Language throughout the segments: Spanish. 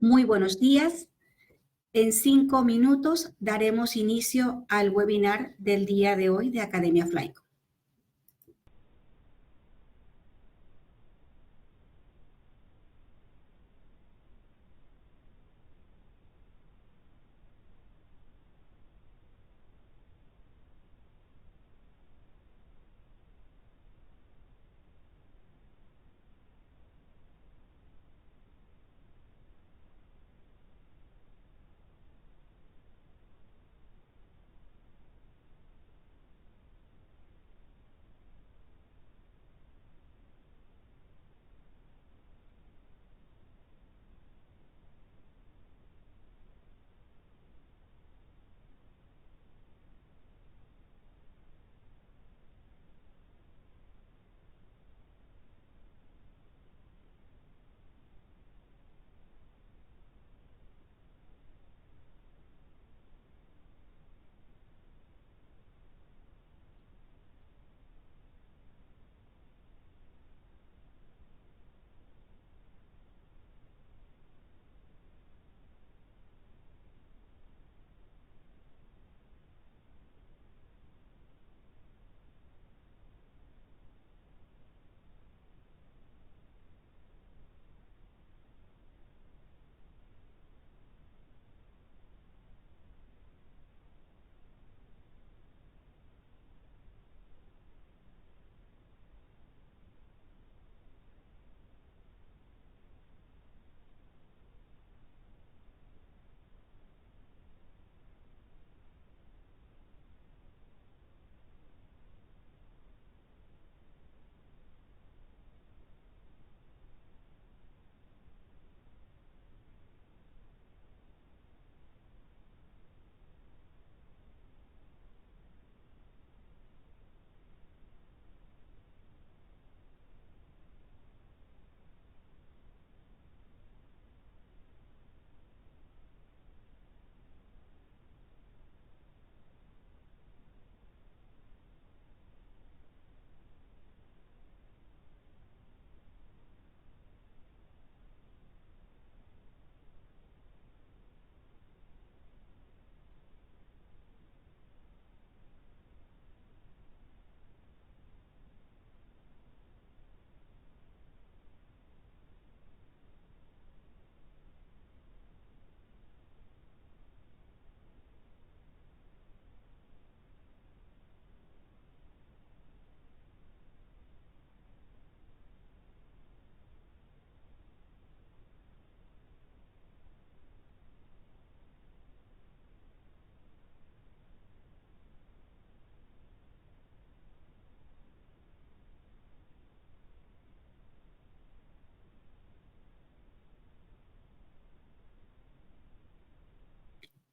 Muy buenos días. En 5 minutos daremos inicio al webinar del día de hoy de Academia Flyco.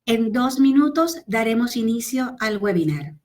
En 2 minutos daremos inicio al webinar.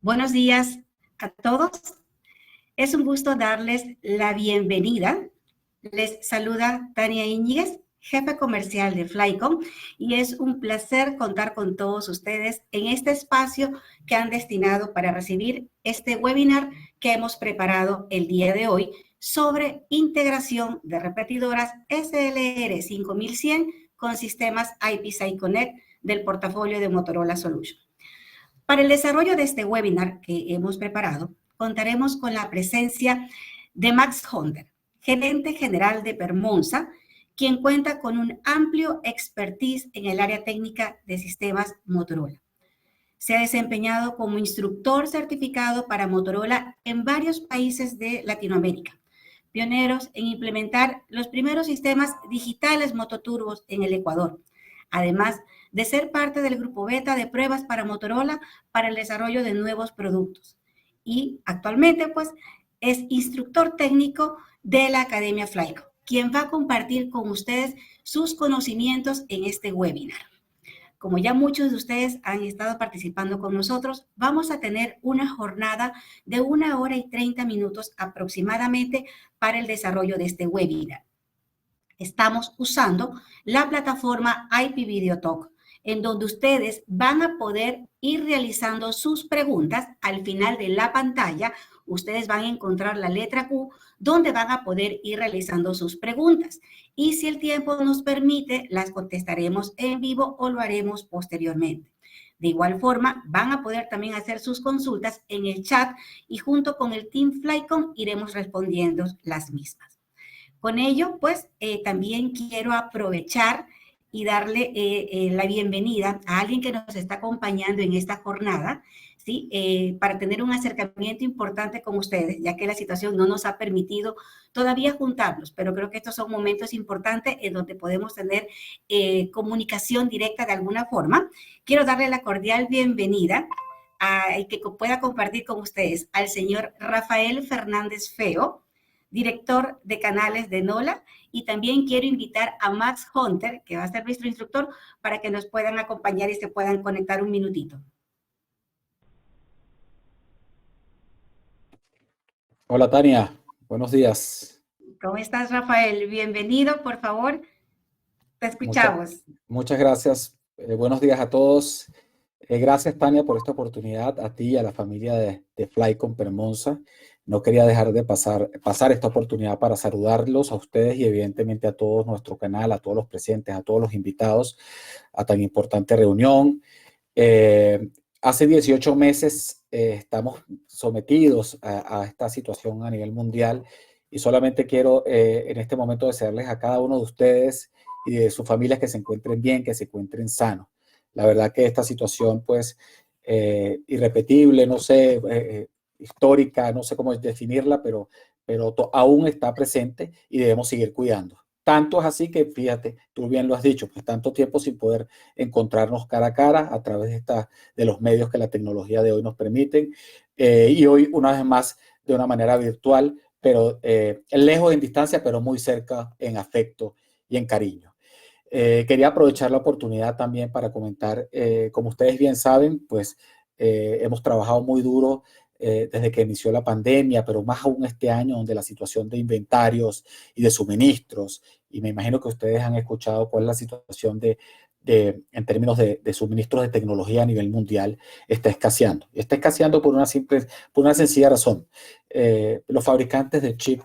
Buenos días a todos. Es un gusto darles la bienvenida. Les saluda Tania Íñiguez, jefe comercial de Flycom, y es un placer contar con todos ustedes en este espacio que han destinado para recibir este webinar que hemos preparado el día de hoy sobre integración de repetidoras SLR 5100 con sistemas IPsite Connect del portafolio de Motorola Solutions. Para el desarrollo de este webinar que hemos preparado, contaremos con la presencia de Max Hunter, gerente general de Permonsa, quien cuenta con un amplio expertise en el área técnica de sistemas Motorola. Se ha desempeñado como instructor certificado para Motorola en varios países de Latinoamérica, pioneros en implementar los primeros sistemas digitales mototurbos en el Ecuador, además de ser parte del grupo beta de pruebas para Motorola para el desarrollo de nuevos productos. Y actualmente, pues, es instructor técnico de la Academia Flycom, quien va a compartir con ustedes sus conocimientos en este webinar. Como ya muchos de ustedes han estado participando con nosotros, vamos a tener una jornada de 1 hora y 30 minutos aproximadamente para el desarrollo de este webinar. Estamos usando la plataforma IP Video Talk, en donde ustedes van a poder ir realizando sus preguntas. Al final de la pantalla, ustedes van a encontrar la letra Q, donde van a poder ir realizando sus preguntas. Y si el tiempo nos permite, las contestaremos en vivo o lo haremos posteriormente. De igual forma, van a poder también hacer sus consultas en el chat y junto con el Team Flycom iremos respondiendo las mismas. Con ello, pues, también quiero aprovechar y darle la bienvenida a alguien que nos está acompañando en esta jornada, ¿sí? Para tener un acercamiento importante con ustedes, ya que la situación no nos ha permitido todavía juntarnos, pero creo que estos son momentos importantes en donde podemos tener comunicación directa de alguna forma. Quiero darle la cordial bienvenida a que pueda compartir con ustedes al señor Rafael Fernández Feo, director de canales de NOLA, y también quiero invitar a Max Hunter, que va a ser nuestro instructor, para que nos puedan acompañar y se puedan conectar un minutito. Hola Tania, buenos días. ¿Cómo estás, Rafael? Bienvenido, por favor, te escuchamos. Muchas gracias. Buenos días a todos. Gracias Tania por esta oportunidad, a ti y a la familia de Flycom Permonsa. No quería dejar de pasar esta oportunidad para saludarlos a ustedes y evidentemente a todo nuestro canal, a todos los presentes, a todos los invitados a tan importante reunión. Hace 18 meses estamos sometidos a esta situación a nivel mundial y solamente quiero en este momento desearles a cada uno de ustedes y de sus familias que se encuentren bien, que se encuentren sanos. La verdad que esta situación, pues, irrepetible, no sé, histórica, no sé cómo definirla, pero aún está presente y debemos seguir cuidando. Tanto es así que, fíjate, tú bien lo has dicho, pues tanto tiempo sin poder encontrarnos cara a cara a través de los medios que la tecnología de hoy nos permiten. Y hoy, una vez más, de una manera virtual, pero lejos en distancia, pero muy cerca en afecto y en cariño. Quería aprovechar la oportunidad también para comentar, como ustedes bien saben, pues hemos trabajado muy duro desde que inició la pandemia, pero más aún este año, donde la situación de inventarios y de suministros, y me imagino que ustedes han escuchado cuál es la situación en términos de suministros de tecnología a nivel mundial, está escaseando. Y está escaseando por una sencilla razón. Los fabricantes de chip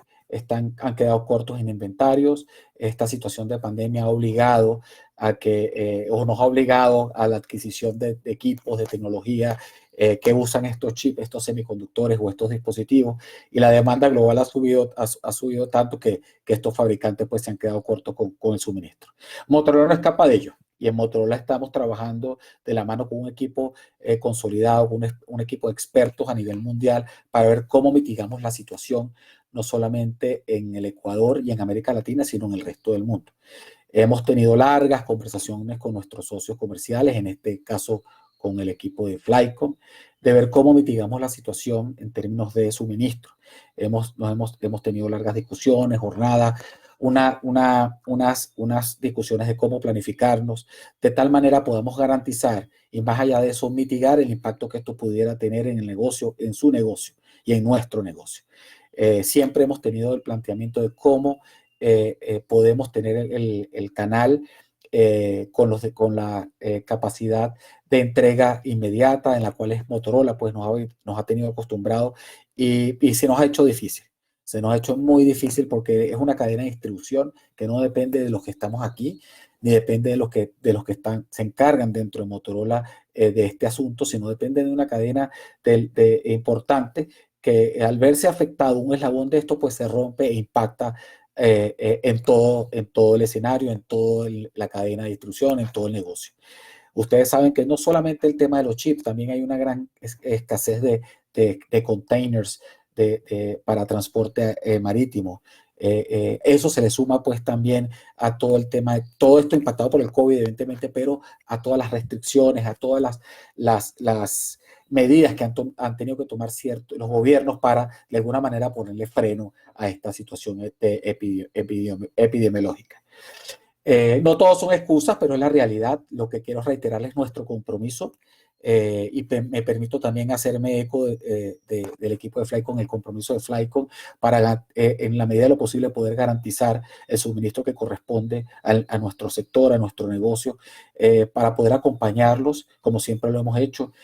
han quedado cortos en inventarios. Esta situación de pandemia ha obligado o nos ha obligado a la adquisición de equipos, de tecnología que usan estos chips, estos semiconductores o estos dispositivos, y la demanda global ha subido tanto que estos fabricantes pues se han quedado cortos con el suministro. Motorola no escapa de ello. Y en Motorola estamos trabajando de la mano con un equipo consolidado, con un equipo de expertos a nivel mundial para ver cómo mitigamos la situación, no solamente en el Ecuador y en América Latina, sino en el resto del mundo. Hemos tenido largas conversaciones con nuestros socios comerciales, en este caso con el equipo de Flycom, de ver cómo mitigamos la situación en términos de suministro. Hemos tenido largas discusiones, jornadas, unas discusiones de cómo planificarnos, de tal manera podamos garantizar y más allá de eso mitigar el impacto que esto pudiera tener en el negocio, en su negocio y en nuestro negocio. siempre hemos tenido el planteamiento de cómo podemos tener el canal con la capacidad de entrega inmediata, en la cual es Motorola, pues nos ha tenido acostumbrados y se nos ha hecho difícil. Se nos ha hecho muy difícil porque es una cadena de distribución que no depende de los que estamos aquí, ni depende de los que se encargan dentro de Motorola de este asunto, sino depende de una cadena importante que al verse afectado un eslabón de esto, pues se rompe e impacta en todo el escenario, en toda la cadena de distribución, en todo el negocio. Ustedes saben que no solamente el tema de los chips, también hay una gran escasez de containers para transporte marítimo. Eso se le suma pues también a todo el tema, todo esto impactado por el COVID evidentemente, pero a todas las restricciones, a todas las medidas que han tenido que tomar los gobiernos para de alguna manera ponerle freno a esta situación epidemiológica. No todos son excusas, pero es la realidad. Lo que quiero reiterarles es nuestro compromiso y me permito también hacerme eco del equipo de Flycom, el compromiso de Flycom para en la medida de lo posible poder garantizar el suministro que corresponde a nuestro sector, a nuestro negocio, para poder acompañarlos como siempre lo hemos hecho,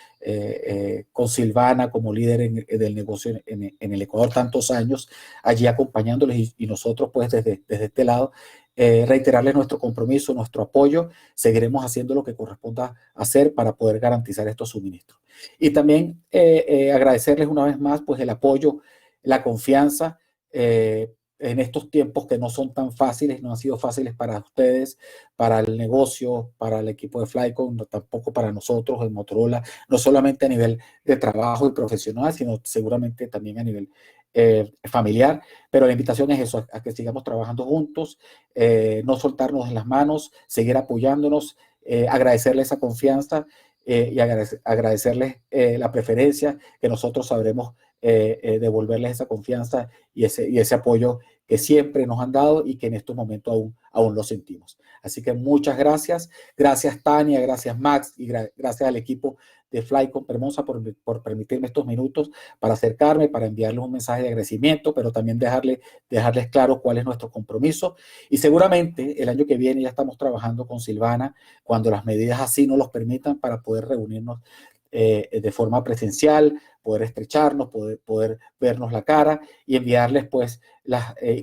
con Silvana como líder del negocio en el Ecuador tantos años, allí acompañándoles y nosotros pues desde este lado reiterarles nuestro compromiso, nuestro apoyo. Seguiremos haciendo lo que corresponda hacer para poder garantizar estos suministros. Y también agradecerles una vez más pues, el apoyo, la confianza en estos tiempos que no son tan fáciles, no han sido fáciles para ustedes, para el negocio, para el equipo de Flycom, no, tampoco para nosotros en Motorola, no solamente a nivel de trabajo y profesional, sino seguramente también a nivel familiar. Pero la invitación es eso, a que sigamos trabajando juntos, no soltarnos en las manos, seguir apoyándonos, agradecerles esa confianza y agradecerles la preferencia, que nosotros sabremos devolverles esa confianza y ese apoyo que siempre nos han dado y que en estos momentos aún lo sentimos. Así que muchas gracias. Gracias Tania, gracias Max y gracias al equipo de Flycom Permonza por permitirme estos minutos para acercarme, para enviarles un mensaje de agradecimiento, pero también dejarles claro cuál es nuestro compromiso. Y seguramente el año que viene ya estamos trabajando con Silvana cuando las medidas así nos los permitan para poder reunirnos de forma presencial, poder estrecharnos, poder vernos la cara y enviarles pues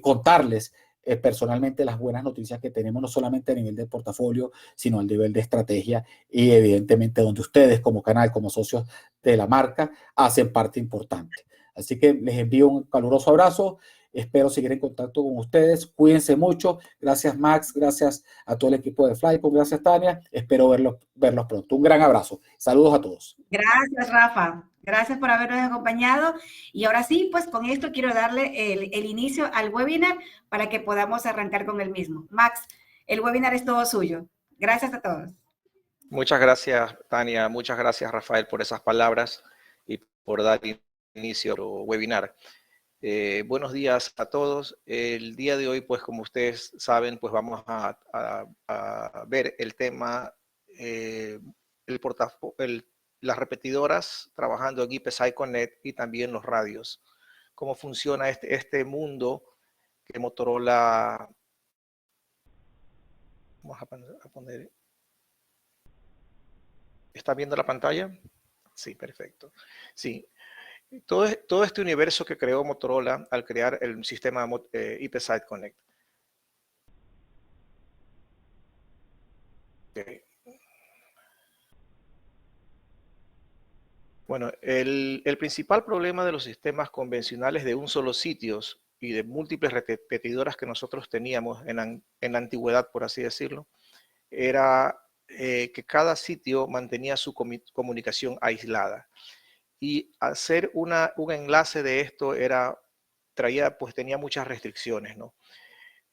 contarles personalmente las buenas noticias que tenemos, no solamente a nivel de portafolio, sino a nivel de estrategia y evidentemente donde ustedes como canal, como socios de la marca, hacen parte importante. Así que les envío un caluroso abrazo, espero seguir en contacto con ustedes, cuídense mucho, gracias Max, gracias a todo el equipo de Flycom, gracias Tania, espero verlos pronto. Un gran abrazo, saludos a todos. Gracias Rafa, gracias por habernos acompañado y ahora sí, pues con esto quiero darle el inicio al webinar para que podamos arrancar con el mismo. Max, el webinar es todo suyo. Gracias a todos. Muchas gracias, Tania. Muchas gracias, Rafael, por esas palabras y por dar inicio al webinar. Buenos días a todos. El día de hoy, pues como ustedes saben, pues vamos a ver el tema, las repetidoras trabajando en IPsite Connect y también los radios. Cómo funciona este mundo que Motorola... Vamos a poner... ¿Está viendo la pantalla? Sí, perfecto. Sí. Todo este universo que creó Motorola al crear el sistema IPsite Connect. Okay. Bueno, el principal problema de los sistemas convencionales de un solo sitio y de múltiples repetidoras que nosotros teníamos en la antigüedad, por así decirlo, era que cada sitio mantenía su comunicación aislada. Y hacer un enlace de esto tenía muchas restricciones, ¿no?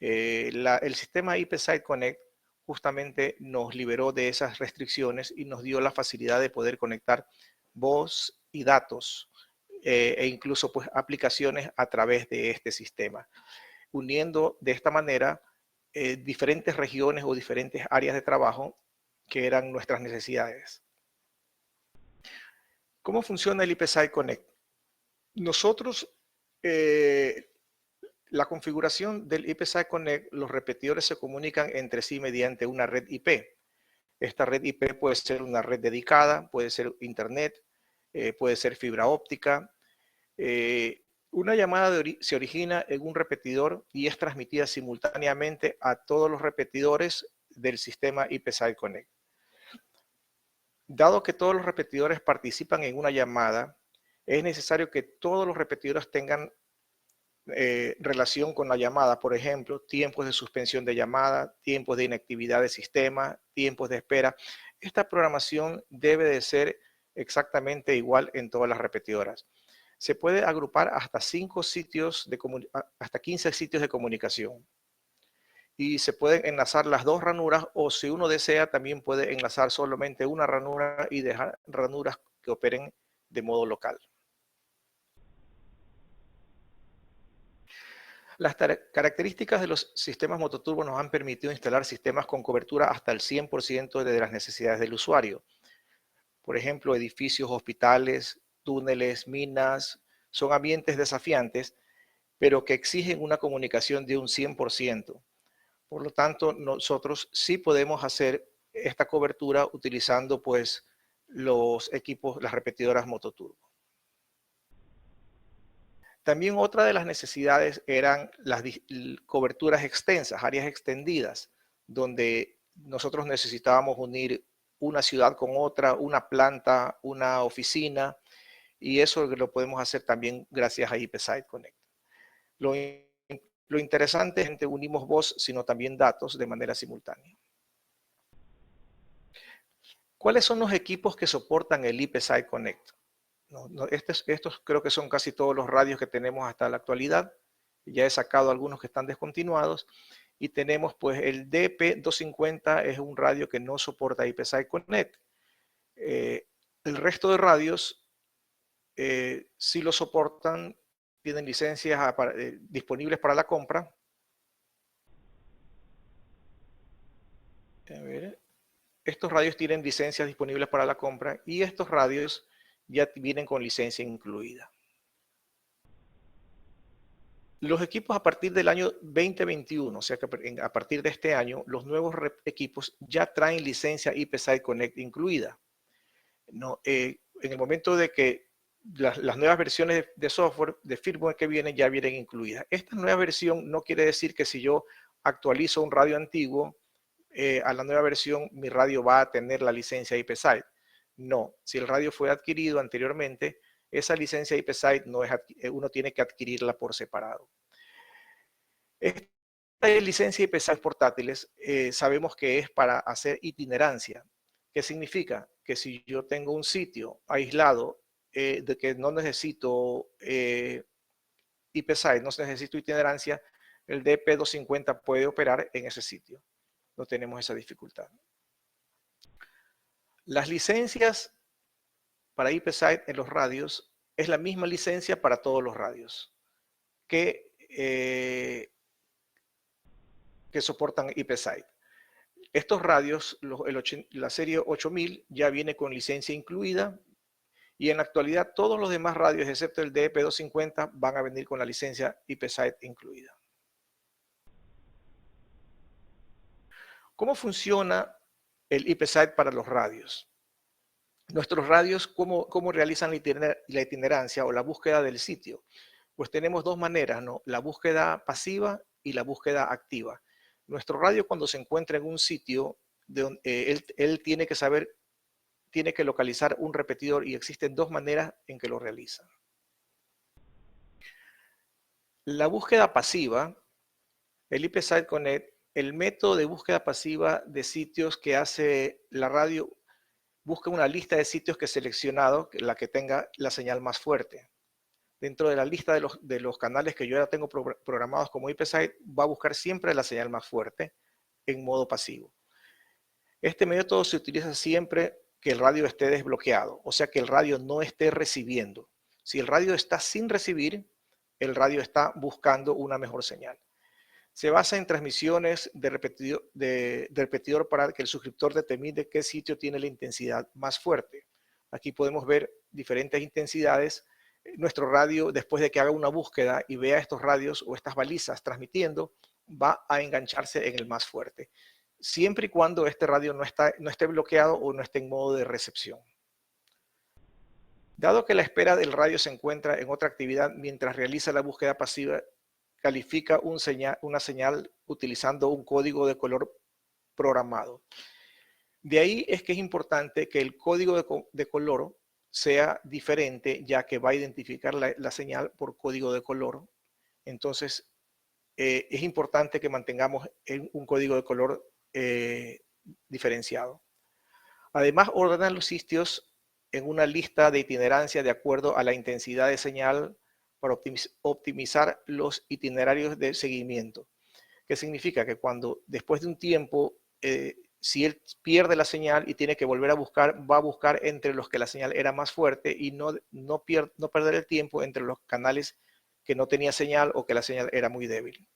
El sistema IPsite Connect justamente nos liberó de esas restricciones y nos dio la facilidad de poder conectar voz y datos e incluso pues aplicaciones a través de este sistema, uniendo de esta manera diferentes regiones o diferentes áreas de trabajo que eran nuestras necesidades. ¿Cómo funciona el IPsite Connect? Nosotros la configuración del IPsite Connect, los repetidores se comunican entre sí mediante una red IP. Esta red IP puede ser una red dedicada, puede ser internet, puede ser fibra óptica. Una llamada se origina en un repetidor y es transmitida simultáneamente a todos los repetidores del sistema IPsite Connect. Dado que todos los repetidores participan en una llamada, es necesario que todos los repetidores tengan relación con la llamada, por ejemplo, tiempos de suspensión de llamada, tiempos de inactividad de sistema, tiempos de espera. Esta programación debe de ser exactamente igual en todas las repetidoras. Se puede agrupar hasta 5 sitios hasta 15 sitios de comunicación. Y se pueden enlazar las dos ranuras, o si uno desea, también puede enlazar solamente una ranura y dejar ranuras que operen de modo local. Las características de los sistemas mototurbo nos han permitido instalar sistemas con cobertura hasta el 100% de las necesidades del usuario. Por ejemplo, edificios, hospitales, túneles, minas, son ambientes desafiantes, pero que exigen una comunicación de un 100%. Por lo tanto, nosotros sí podemos hacer esta cobertura utilizando pues los equipos, las repetidoras mototurbo. También otra de las necesidades eran las coberturas extensas, áreas extendidas, donde nosotros necesitábamos unir una ciudad con otra, una planta, una oficina, y eso lo podemos hacer también gracias a IPsite Connect. Lo interesante es que unimos voz, sino también datos de manera simultánea. ¿Cuáles son los equipos que soportan el IPsite Connect? Estos creo que son casi todos los radios que tenemos hasta la actualidad. Ya he sacado algunos que están descontinuados. Y tenemos pues el DP250, es un radio que no soporta IPsite Connect. El resto de radios sí lo soportan, tienen licencias disponibles para la compra. A ver. Estos radios tienen licencias disponibles para la compra y estos radios ya vienen con licencia incluida. Los equipos a partir del año 2021, o sea que a partir de este año, los nuevos equipos ya traen licencia IPsite Connect incluida. No, en el momento de que las nuevas versiones de software, de firmware que vienen, ya vienen incluidas. Esta nueva versión no quiere decir que si yo actualizo un radio antiguo, a la nueva versión mi radio va a tener la licencia IPsite. No, si el radio fue adquirido anteriormente, esa licencia IPsite no es, uno tiene que adquirirla por separado. Esta licencia IPsite portátiles sabemos que es para hacer itinerancia. ¿Qué significa? Que si yo tengo un sitio aislado de que no necesito IPsite, no necesito itinerancia, el DP250 puede operar en ese sitio. No tenemos esa dificultad. Las licencias para IPsite en los radios es la misma licencia para todos los radios que soportan IPsite. Estos radios, la serie 8000, ya viene con licencia incluida y en la actualidad todos los demás radios, excepto el DP250, van a venir con la licencia IPsite incluida. ¿Cómo funciona el IPsite para los radios? Nuestros radios, ¿cómo realizan la itinerancia o la búsqueda del sitio? Pues tenemos dos maneras, ¿no? La búsqueda pasiva y la búsqueda activa. Nuestro radio, cuando se encuentra en un sitio, él tiene que saber, tiene que localizar un repetidor y existen dos maneras en que lo realiza. La búsqueda pasiva, el IPsite Connect, el método de búsqueda pasiva de sitios que hace la radio, busca una lista de sitios que he seleccionado, la que tenga la señal más fuerte. Dentro de la lista de los canales que yo ya tengo programados como IPsite, va a buscar siempre la señal más fuerte en modo pasivo. Este método se utiliza siempre que el radio esté desbloqueado, o sea que el radio no esté recibiendo. Si el radio está sin recibir, el radio está buscando una mejor señal. Se basa en transmisiones de repetidor para que el suscriptor determine qué sitio tiene la intensidad más fuerte. Aquí podemos ver diferentes intensidades nuestro radio, después de que haga una búsqueda y vea estos radios o estas balizas transmitiendo, va a engancharse en el más fuerte, siempre y cuando este radio no esté bloqueado o no esté en modo de recepción. Dado que la espera del radio se encuentra en otra actividad mientras realiza la búsqueda pasiva, califica una señal utilizando un código de color programado. De ahí es que es importante que el código de color sea diferente, ya que va a identificar la señal por código de color. Entonces, es importante que mantengamos un código de color diferenciado. Además, ordena los sitios en una lista de itinerancia de acuerdo a la intensidad de señal para optimizar los itinerarios de seguimiento. ¿Qué significa? Que cuando después de un tiempo, si él pierde la señal y tiene que volver a buscar, va a buscar entre los que la señal era más fuerte y no perder el tiempo entre los canales que no tenía señal o que la señal era muy débil.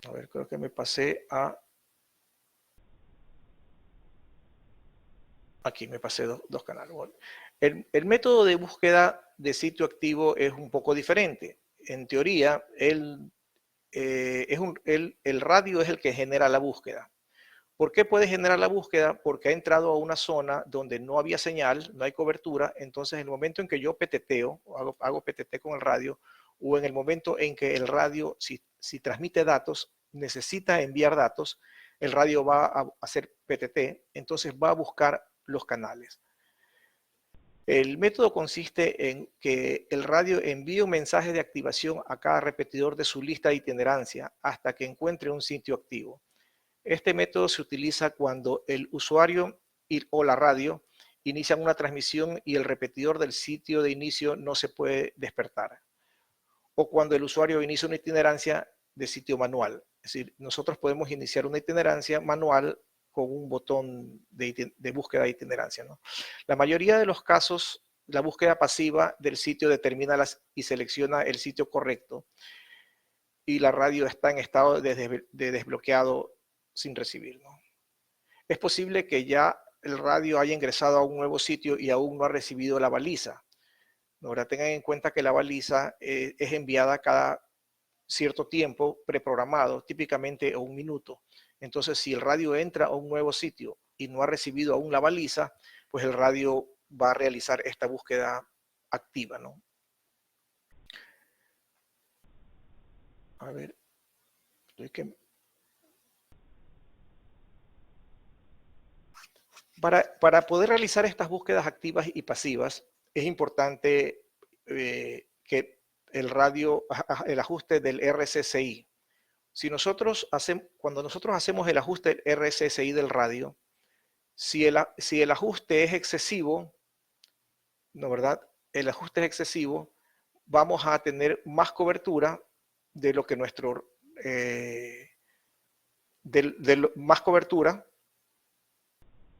A ver, creo que me pasé a... Aquí me pasé dos canales. Bueno, el método de búsqueda de sitio activo es un poco diferente. En teoría, el radio es el que genera la búsqueda. ¿Por qué puede generar la búsqueda? Porque ha entrado a una zona donde no había señal, no hay cobertura. Entonces, en el momento en que yo peteteo, hago PTT con el radio, o en el momento en que el radio, si transmite datos, necesita enviar datos, el radio va a hacer PTT, entonces va a buscar los canales. El método consiste en que el radio envíe un mensaje de activación a cada repetidor de su lista de itinerancia hasta que encuentre un sitio activo. Este método se utiliza cuando el usuario o la radio inician una transmisión y el repetidor del sitio de inicio no se puede despertar, o cuando el usuario inicia una itinerancia de sitio manual. Es decir, nosotros podemos iniciar una itinerancia manual con un botón de búsqueda de itinerancia, ¿no? La mayoría de los casos, la búsqueda pasiva del sitio determina y selecciona el sitio correcto y la radio está en estado de desbloqueado sin recibir, ¿no? Es posible que ya el radio haya ingresado a un nuevo sitio y aún no ha recibido la baliza. Ahora tengan en cuenta que la baliza es enviada cada cierto tiempo preprogramado, típicamente un minuto. Entonces, si el radio entra a un nuevo sitio y no ha recibido aún la baliza, pues el radio va a realizar esta búsqueda activa, ¿no? A ver, para poder realizar estas búsquedas activas y pasivas, es importante que el ajuste del RSSI. Cuando nosotros hacemos el ajuste del RSSI del radio, si el ajuste es excesivo, ¿no verdad? El ajuste es excesivo, vamos a tener más cobertura de lo que más cobertura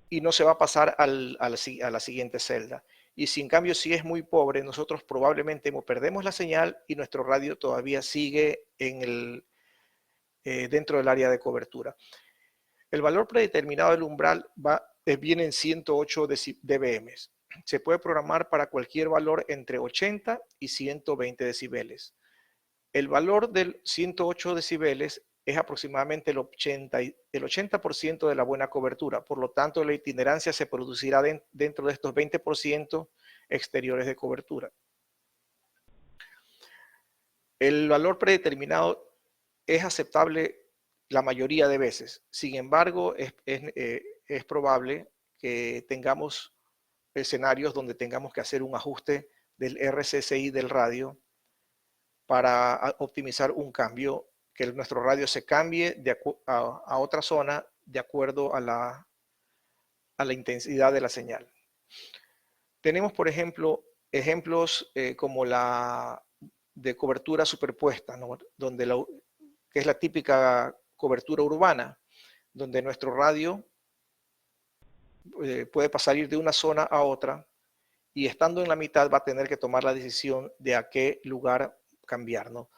y no se va a pasar a la siguiente celda. Y si en cambio si es muy pobre, nosotros probablemente perdemos la señal y nuestro radio todavía sigue dentro del área de cobertura. El valor predeterminado del umbral viene en 108 dBm. Se puede programar para cualquier valor entre 80 y 120 decibeles. El valor del 108 decibeles es aproximadamente el 80% de la buena cobertura. Por lo tanto, la itinerancia se producirá dentro de estos 20% exteriores de cobertura. El valor predeterminado es aceptable la mayoría de veces. Sin embargo, es probable que tengamos escenarios donde tengamos que hacer un ajuste del RSSI del radio para optimizar un cambio, que nuestro radio se cambie a otra zona de acuerdo a la intensidad de la señal. Tenemos, por ejemplo, ejemplos como la de cobertura superpuesta, ¿no? Que es la típica cobertura urbana, donde nuestro radio puede pasar de una zona a otra y estando en la mitad va a tener que tomar la decisión de a qué lugar cambiar, ¿no?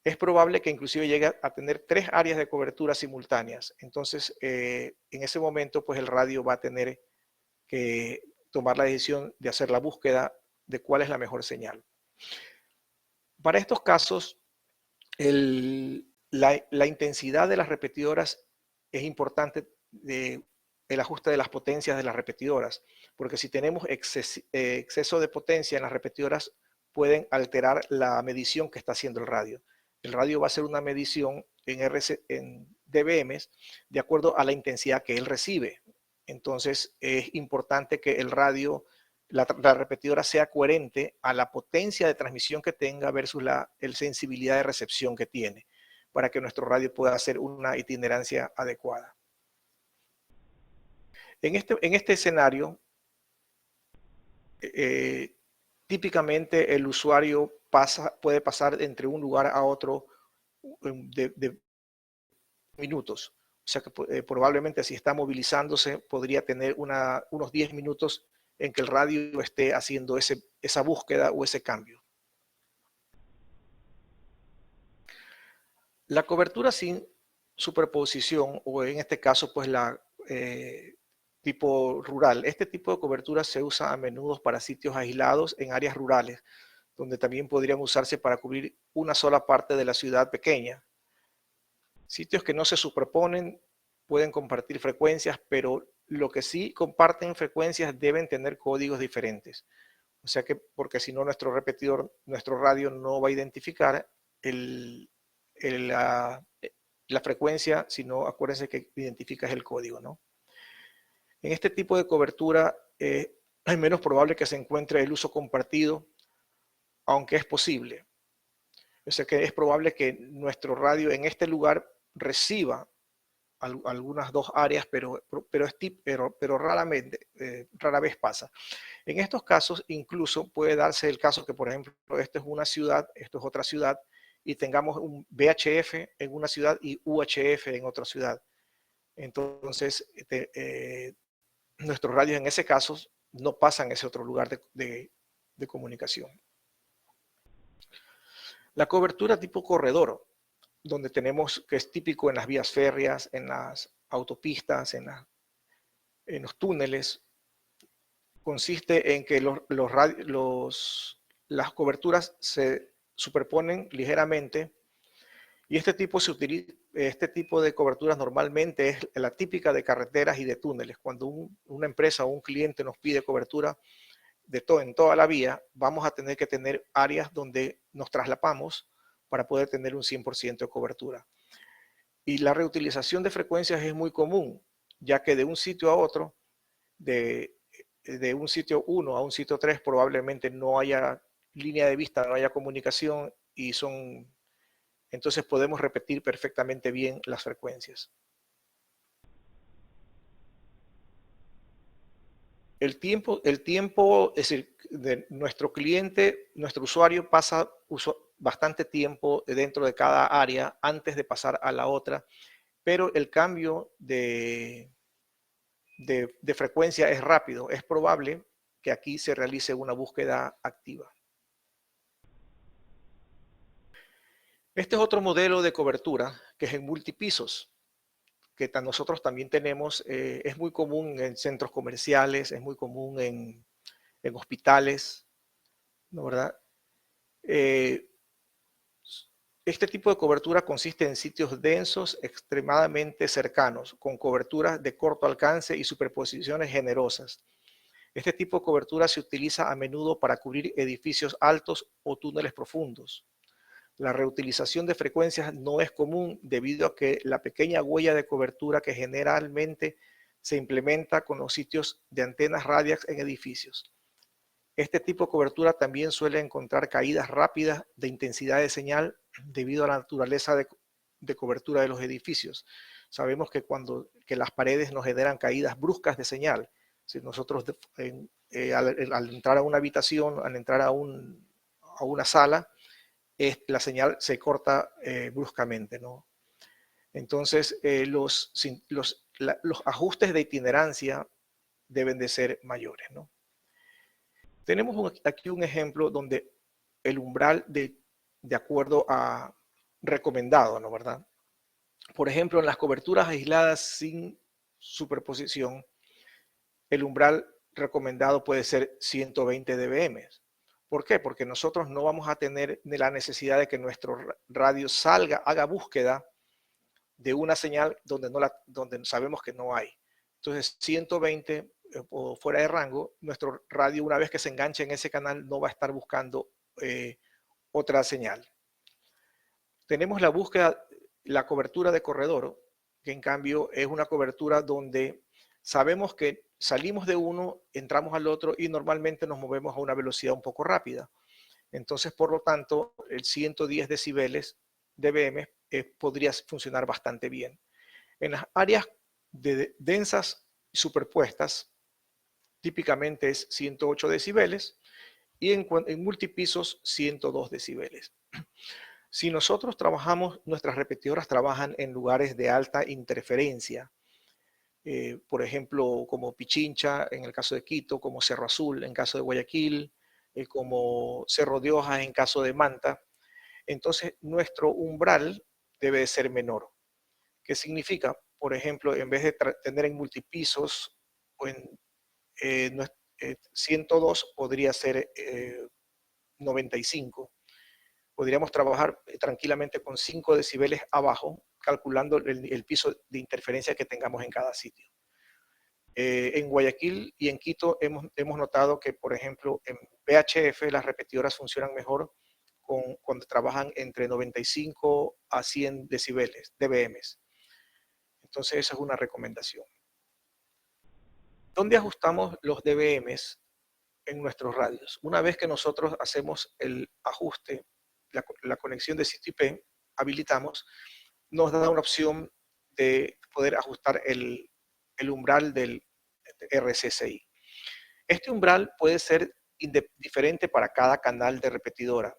es probable que inclusive llegue a tener 3 áreas de cobertura simultáneas. Entonces, en ese momento, pues el radio va a tener que tomar la decisión de hacer la búsqueda de cuál es la mejor señal. Para estos casos, la intensidad de las repetidoras es importante, el ajuste de las potencias de las repetidoras, porque si tenemos exceso de potencia en las repetidoras, pueden alterar la medición que está haciendo el radio. El radio va a hacer una medición en dBm de acuerdo a la intensidad que él recibe. Entonces es importante que el radio, la repetidora sea coherente a la potencia de transmisión que tenga versus la sensibilidad de recepción que tiene, para que nuestro radio pueda hacer una itinerancia adecuada. En este escenario, típicamente el usuario puede pasar entre un lugar a otro de minutos. O sea que probablemente si está movilizándose podría tener unos 10 minutos en que el radio esté haciendo esa búsqueda o ese cambio. La cobertura sin superposición, o en este caso pues la tipo rural, este tipo de cobertura se usa a menudo para sitios aislados en áreas rurales, donde también podrían usarse para cubrir una sola parte de la ciudad pequeña. Sitios que no se superponen pueden compartir frecuencias, pero lo que sí comparten frecuencias deben tener códigos diferentes. O sea que, porque si no nuestro repetidor, nuestro radio no va a identificar la frecuencia, sino acuérdense que identifica el código, ¿no? En este tipo de cobertura es menos probable que se encuentre el uso compartido, aunque es posible. O sea que es probable que nuestro radio en este lugar reciba algunas 2 áreas, pero rara vez pasa. En estos casos incluso puede darse el caso que, por ejemplo, esto es una ciudad, esto es otra ciudad, y tengamos un VHF en una ciudad y UHF en otra ciudad. Entonces, nuestros radios en ese caso no pasan a ese otro lugar de comunicación. La cobertura tipo corredor, donde tenemos, que es típico en las vías férreas, en las autopistas, en los túneles, consiste en que las coberturas se superponen ligeramente, y este tipo de coberturas normalmente es la típica de carreteras y de túneles. Cuando una empresa o un cliente nos pide cobertura en toda la vía, vamos a tener que tener áreas donde nos traslapamos para poder tener un 100% de cobertura. Y la reutilización de frecuencias es muy común, ya que de un sitio a otro, de un sitio 1 a un sitio 3, probablemente no haya línea de vista, no haya comunicación, y entonces podemos repetir perfectamente bien las frecuencias. El tiempo, es decir, de nuestro cliente, nuestro usuario pasa bastante tiempo dentro de cada área antes de pasar a la otra, pero el cambio de frecuencia es rápido. Es probable que aquí se realice una búsqueda activa. Este es otro modelo de cobertura que es en multipisos, que nosotros también tenemos. Es muy común en centros comerciales, es muy común en hospitales, ¿no, verdad? Este tipo de cobertura consiste en sitios densos extremadamente cercanos, con coberturas de corto alcance y superposiciones generosas. Este tipo de cobertura se utiliza a menudo para cubrir edificios altos o túneles profundos. La reutilización de frecuencias no es común debido a que la pequeña huella de cobertura que generalmente se implementa con los sitios de antenas radiadas en edificios. Este tipo de cobertura también suele encontrar caídas rápidas de intensidad de señal debido a la naturaleza de cobertura de los edificios. Sabemos que que las paredes nos generan caídas bruscas de señal. Si nosotros al entrar a una habitación, al entrar a una sala, la señal se corta bruscamente, ¿no? Entonces, los ajustes de itinerancia deben de ser mayores, ¿no? Tenemos aquí un ejemplo donde el umbral de acuerdo a recomendado, ¿no, verdad? Por ejemplo, en las coberturas aisladas sin superposición, el umbral recomendado puede ser 120 dBm. ¿Por qué? Porque nosotros no vamos a tener la necesidad de que nuestro radio salga, haga búsqueda de una señal donde sabemos que no hay. Entonces, 120 o fuera de rango, nuestro radio, una vez que se enganche en ese canal, no va a estar buscando otra señal. Tenemos la búsqueda, la cobertura de corredor, que en cambio es una cobertura donde sabemos que salimos de uno, entramos al otro y normalmente nos movemos a una velocidad un poco rápida. Entonces, por lo tanto, el 110 decibeles dBm podría funcionar bastante bien. En las áreas densas y superpuestas, típicamente es 108 decibeles y en multipisos 102 decibeles. Si nosotros nuestras repetidoras trabajan en lugares de alta interferencia, por ejemplo, como Pichincha en el caso de Quito, como Cerro Azul en caso de Guayaquil, como Cerro de Hojas en caso de Manta, entonces nuestro umbral debe de ser menor. ¿Qué significa? Por ejemplo, en vez de tener en multipisos o en 102 podría ser 95. Podríamos trabajar tranquilamente con 5 decibeles abajo, calculando el piso de interferencia que tengamos en cada sitio. En Guayaquil y en Quito hemos notado que, por ejemplo, en VHF las repetidoras funcionan mejor cuando trabajan entre 95 a 100 decibeles, dBm. Entonces esa es una recomendación. ¿Dónde ajustamos los dBm en nuestros radios? Una vez que nosotros hacemos el ajuste, la conexión de sitio IP, habilitamos, nos da una opción de poder ajustar el umbral del RSSI. Este umbral puede ser diferente para cada canal de repetidora.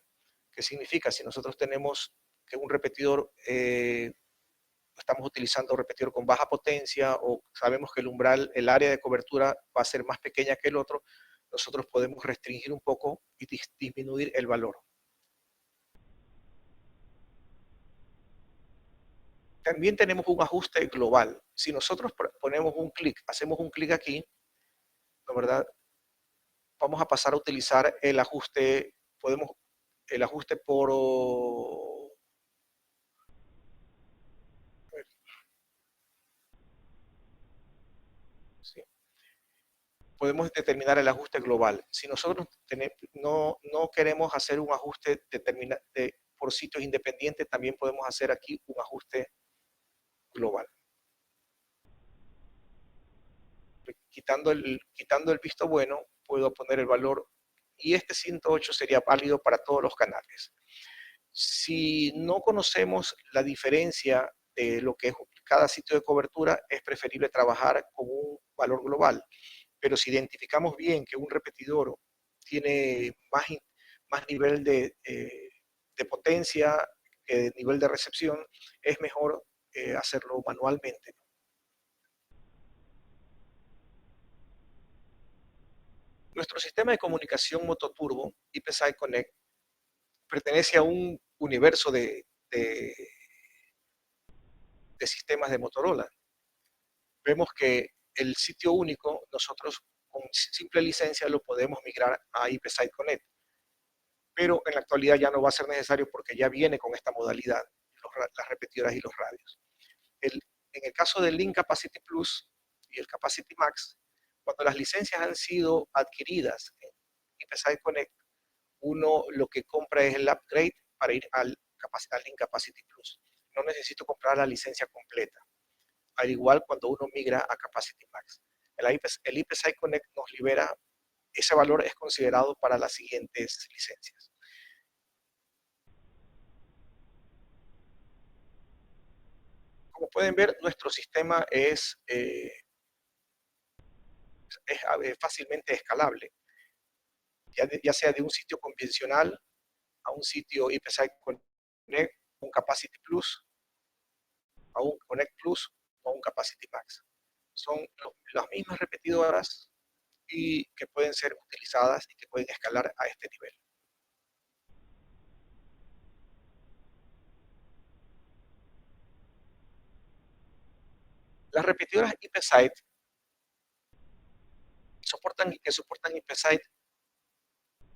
¿Qué significa? Si nosotros tenemos que un repetidor, estamos utilizando un repetidor con baja potencia o sabemos que el umbral, el área de cobertura va a ser más pequeña que el otro, nosotros podemos restringir un poco y disminuir el valor. También tenemos un ajuste global. Si nosotros ponemos un clic, hacemos un clic aquí, ¿no, verdad? Vamos a pasar a utilizar el ajuste, el ajuste por... ¿sí? Podemos determinar el ajuste global. Si nosotros no queremos hacer un ajuste por sitios independientes, también podemos hacer aquí un ajuste global. Quitando el visto bueno, puedo poner el valor y este 108 sería válido para todos los canales. Si no conocemos la diferencia de lo que es cada sitio de cobertura, es preferible trabajar con un valor global. Pero si identificamos bien que un repetidor tiene más nivel de potencia que nivel de recepción, es mejor hacerlo manualmente. Nuestro sistema de comunicación mototurbo, IPSI Connect, pertenece a un universo de sistemas de Motorola. Vemos que el sitio único, nosotros con simple licencia lo podemos migrar a IPSI Connect. Pero en la actualidad ya no va a ser necesario porque ya viene con esta modalidad, las repetidoras y los radios. En el caso del Link Capacity Plus y el Capacity Max, cuando las licencias han sido adquiridas en IPSI Connect, uno lo que compra es el upgrade para ir al Link Capacity Plus. No necesito comprar la licencia completa. Al igual cuando uno migra a Capacity Max. El IPSI Connect nos libera, ese valor es considerado para las siguientes licencias. Como pueden ver, nuestro sistema es fácilmente escalable, ya sea de un sitio convencional a un sitio IPSI Connect, un Capacity Plus, a un Connect Plus o un Capacity Max. Son las mismas repetidoras y que pueden ser utilizadas y que pueden escalar a este nivel. Las repetidoras IP-Site que soportan IP-Site,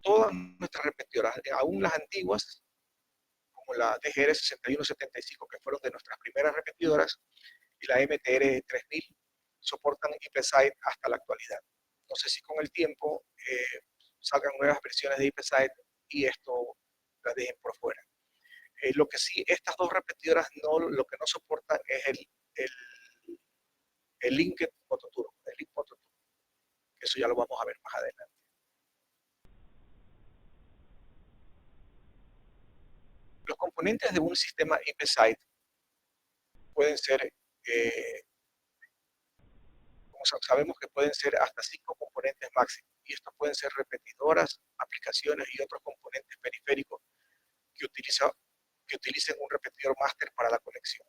todas nuestras repetidoras, aún las antiguas, como la DGR6175, que fueron de nuestras primeras repetidoras, y la MTR3000, soportan IP-Site hasta la actualidad. No sé si con el tiempo salgan nuevas versiones de IP-Site y esto la dejen por fuera. Lo que sí, estas dos repetidoras lo que no soportan es el Linked Mototurbo, el Link Mototurbo. Eso ya lo vamos a ver más adelante. Los componentes de un sistema IP-Site pueden ser, como sabemos que pueden ser hasta 5 componentes máximos, y estos pueden ser repetidoras, aplicaciones y otros componentes periféricos que utilicen un repetidor máster para la conexión.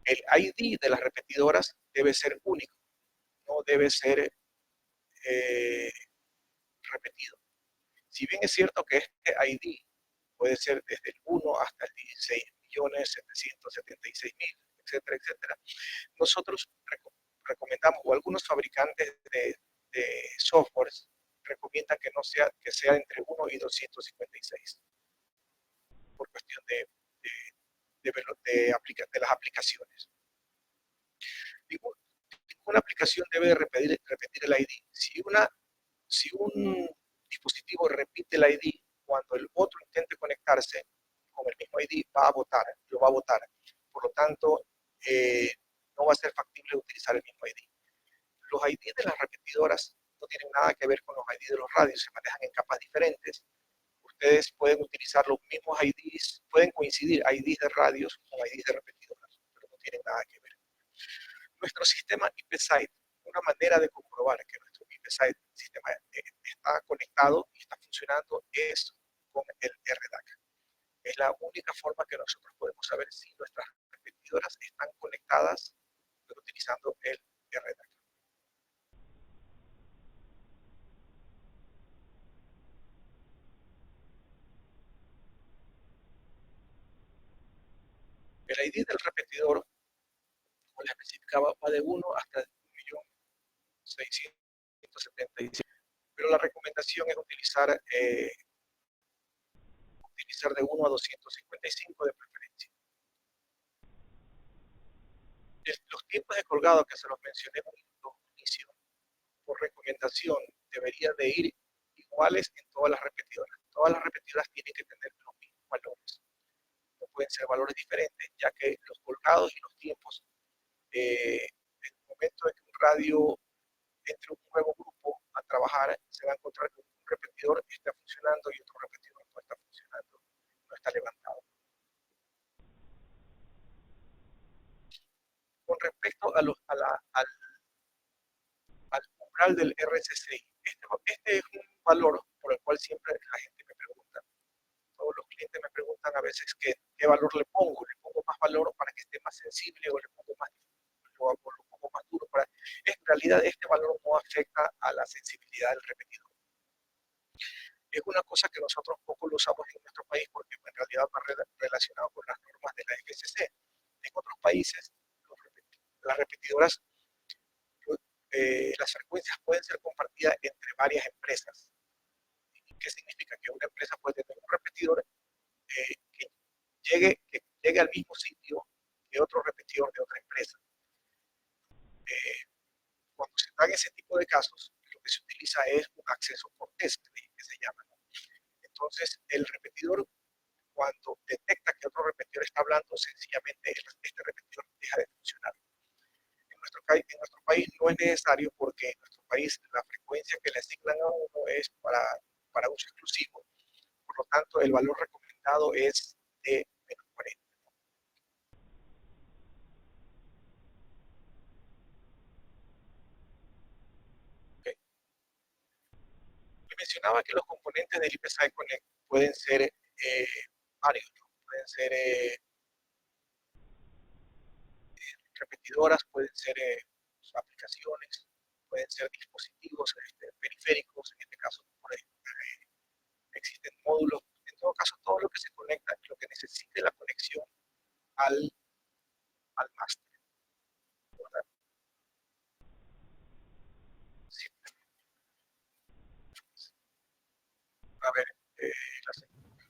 El ID de las repetidoras debe ser único, no debe ser repetido. Si bien es cierto que este ID puede ser desde el 1 hasta el 16.776.000, etcétera, etcétera, nosotros recomendamos, o algunos fabricantes de softwares recomiendan que sea entre 1 y 256, por cuestión de las aplicaciones. Ninguna aplicación debe repetir el ID. Si un dispositivo repite el ID, cuando el otro intente conectarse con el mismo ID, lo va a votar. Por lo tanto, no va a ser factible utilizar el mismo ID. Los ID de las repetidoras no tienen nada que ver con los ID de los radios, se manejan en capas diferentes. Ustedes pueden utilizar los mismos IDs, pueden coincidir IDs de radios con IDs de repetidoras, pero no tienen nada que ver. Nuestro sistema IP-Site, una manera de comprobar que nuestro IP-Site sistema está conectado y está funcionando es con el RDAC. Es la única forma que nosotros podemos saber si nuestras repetidoras están conectadas utilizando el RDAC. El ID del repetidor, como les especificaba, va de 1 hasta 1.676.000, pero la recomendación es utilizar de 1 a 255 de preferencia. Los tiempos de colgado que se los mencioné al inicio, por recomendación, deberían de ir iguales en todas las repetidoras. Todas las repetidoras tienen que tener los mismos valores. No pueden ser valores diferentes, ya que los colgados y los tiempos, en el momento de que un radio entre un nuevo grupo a trabajar, se va a encontrar que un repetidor está funcionando y otro repetidor no está funcionando, no está levantado. Con respecto al umbral del RSSI, este es un valor por el cual siempre la gente me pregunta, todos los clientes me preguntan a veces qué valor le pongo más valor para que esté más sensible o le pongo más duro. En realidad este valor no afecta a la sensibilidad del repetidor. Es una cosa que nosotros poco lo usamos en nuestro país porque en realidad va relacionado con las normas de la FCC. En otros países las repetidoras, las frecuencias pueden ser compartidas entre varias empresas. ¿Qué significa? Que una empresa puede tener un repetidor que llegue al mismo sitio que otro repetidor de otra empresa. Cuando se dan ese tipo de casos, lo que se utiliza es un acceso cortés, que se llama, ¿no? Entonces, el repetidor, cuando detecta que otro repetidor está hablando, sencillamente este repetidor deja de funcionar. En nuestro país no es necesario porque en nuestro país la frecuencia que le asignan a uno es para uso exclusivo. Por lo tanto, el valor recomendado es de menos 40. Okay. Le mencionaba que los componentes del IP-Site Connect pueden ser varios, ¿no? Pueden ser repetidoras, pueden ser aplicaciones, pueden ser dispositivos periféricos, en este caso por ejemplo, existen módulos, en todo caso todo lo que se conecta, lo que necesite la conexión al máster. A ver, eh,